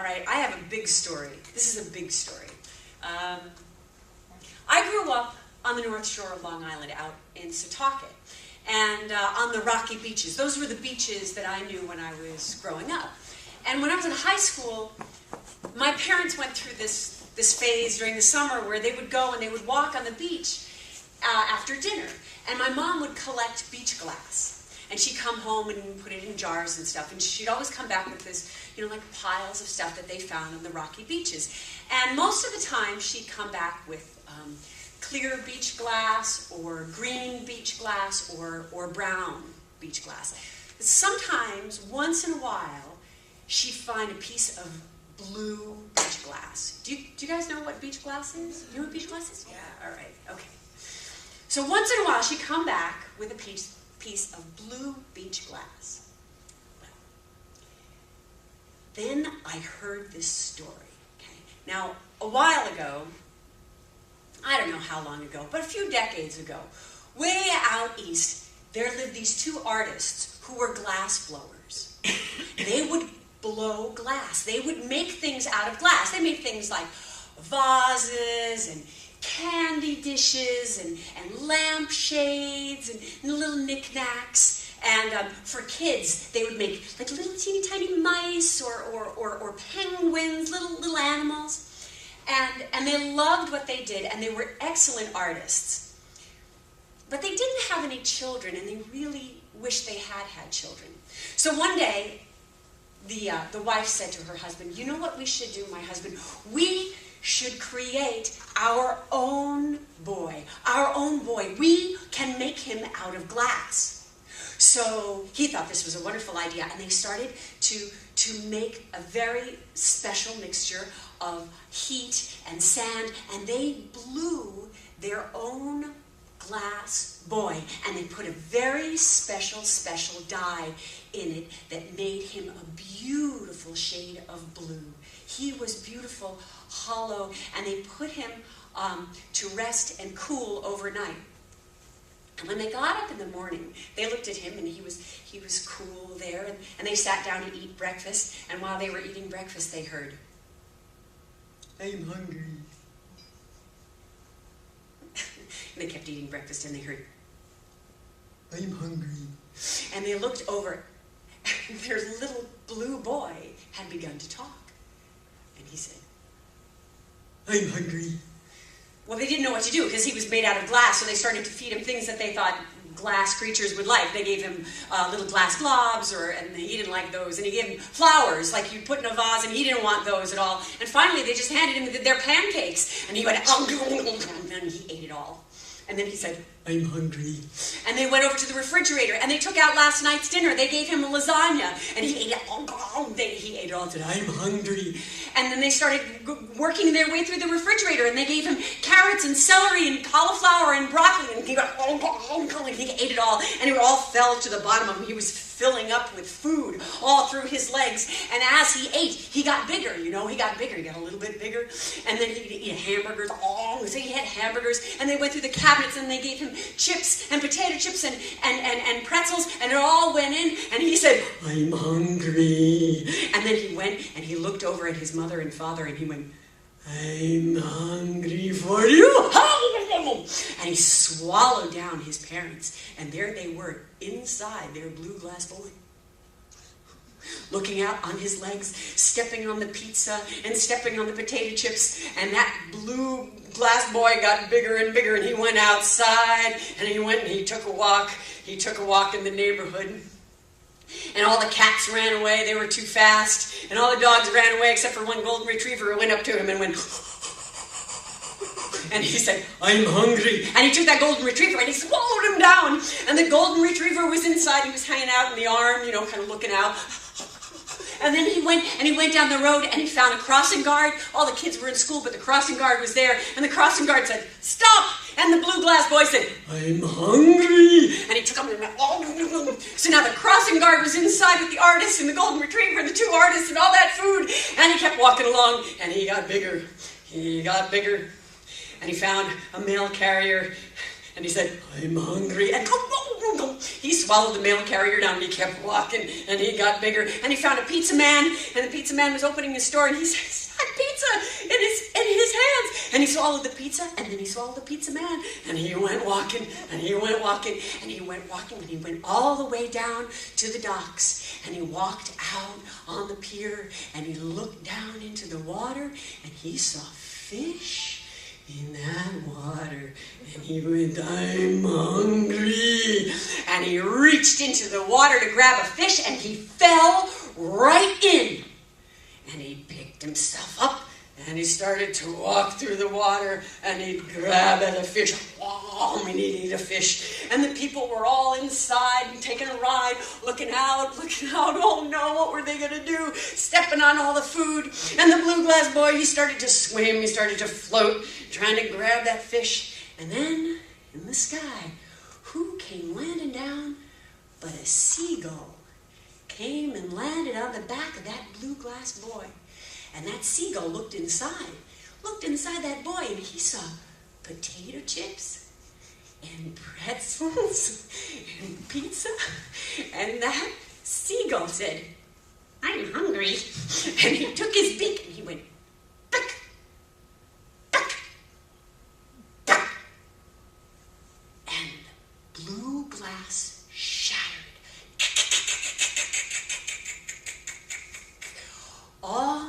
All right, I have a big story. This is a big story. I grew up on the North Shore of Long Island out in Setauket and on the rocky beaches. Those were the beaches that I knew when I was growing up. And when I was in high school, my parents went through this phase during the summer where they would go and they would walk on the beach after dinner. And my mom would collect beach glass. And she'd come home and put it in jars and stuff. And she'd always come back with this, like piles of stuff that they found on the rocky beaches. And most of the time, she'd come back with clear beach glass or green beach glass or brown beach glass. Sometimes, once in a while, she'd find a piece of blue beach glass. Do you guys know what beach glass is? You know what beach glass is? Yeah, all right, okay. So once in a while, she'd come back with a piece of blue beach glass. Well, then I heard this story. Okay? Now, a while ago, I don't know how long ago, but a few decades ago, way out east, there lived these two artists who were glass blowers. They would blow glass. They would make things out of glass. They made things like vases and candy dishes and lampshades and little knickknacks. And for kids, they would make like little teeny tiny mice or penguins, little animals. And they loved what they did, and they were excellent artists. But they didn't have any children, and they really wished they had children. So one day, the wife said to her husband, "You know what we should do, my husband? We should create our own boy. Our own boy. We can make him out of glass." So he thought this was a wonderful idea, and they started to make a very special mixture of heat and sand, and they blew their own glass boy, and they put a very special dye in it that made him a beautiful shade of blue. He was beautiful, hollow, and they put him to rest and cool overnight. And when they got up in the morning, they looked at him, and he was cool there, and they sat down to eat breakfast, and while they were eating breakfast, they heard, "I'm hungry." And they kept eating breakfast, and they heard, "I'm hungry." And they looked over, and their little blue boy had begun to talk. And he said, "I'm hungry." Well, they didn't know what to do because he was made out of glass, so they started to feed him things that they thought glass creatures would like. They gave him little glass globs, and he didn't like those. And he gave him flowers, like you put in a vase, and he didn't want those at all. And finally, they just handed him their pancakes, and he went, and he ate it all. And then he said, "I'm hungry." And they went over to the refrigerator, and they took out last night's dinner. They gave him a lasagna, and he ate it. He ate it all and said, "I'm hungry." And then they started working their way through the refrigerator, and they gave him carrots and celery and cauliflower and broccoli, and he went, and he ate it all, and it all fell to the bottom of him. He was filling up with food all through his legs, and as he ate, he got bigger, he got bigger, he got a little bit bigger, and then he'd eat hamburgers, so he had hamburgers, and they went through the cabinets, and they gave him chips, and potato chips, and pretzels, and it all went in, and he said, "I'm hungry." And then he went, and he looked over at his mother and father, and he went, "I'm hungry for you." And he swallowed down his parents, and there they were inside their blue glass boy, looking out on his legs, stepping on the pizza and stepping on the potato chips, and that blue glass boy got bigger and bigger, and he went outside, and he went and he took a walk in the neighborhood. And all the cats ran away, they were too fast, and all the dogs ran away except for one golden retriever who went up to him and went, and he said, "I'm hungry." And he took that golden retriever and he swallowed him down. And the golden retriever was inside, he was hanging out in the arm, kind of looking out. And then he went down the road, and he found a crossing guard. All the kids were in school, but the crossing guard was there, and the crossing guard said, "Stop!" And the blue glass boy said, "I'm hungry." And he took him and went, "Oh." So now the crossing guard was inside with the artist and the golden retriever and the two artists and all that food, and he kept walking along, and he got bigger. He got bigger, and he found a mail carrier, and he said, "I'm hungry." And He swallowed the mail carrier down, and he kept walking, and he got bigger. And he found a pizza man, and the pizza man was opening his store, and he had pizza in his hands. And he swallowed the pizza, and then he swallowed the pizza man. And he went walking, and he went walking, and he went walking, and he went all the way down to the docks. And he walked out on the pier, and he looked down into the water, and he saw fish in that water. And he went, I'm hungry. And he reached into the water to grab a fish, and he fell right in. And he picked himself up, and he started to walk through the water, and he'd grab at a fish. Oh, and he'd eat a fish. And the people were all inside and taking a ride, looking out. Oh no, what were they going to do? Stepping on all the food. And the blue glass boy, he started to swim, he started to float, trying to grab that fish. And then, in the sky, who came landing down but a seagull? Came and landed on the back of that blue glass boy. And that seagull looked inside that boy, and he saw potato chips and pretzels and pizza. And that seagull said, I'm hungry. And he took his beak and he went, peck, peck, peck. And the blue glass shattered. All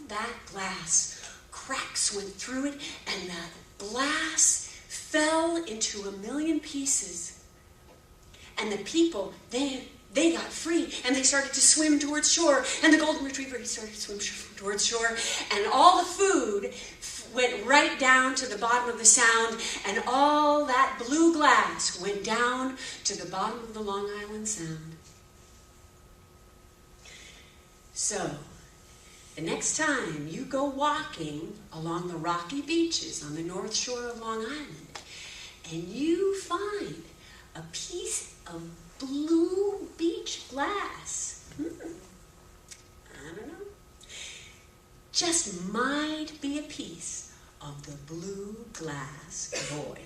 that glass, cracks went through it, and the glass fell into 1,000,000 pieces. And the people, they got free, and they started to swim towards shore. And the golden retriever, he started to swim towards shore. And all the food went right down to the bottom of the sound, and all that blue glass went down to the bottom of the Long Island Sound. So, the next time you go walking along the rocky beaches on the North Shore of Long Island, and you find a piece of blue beach glass, I don't know, just might be a piece of the blue glass boy.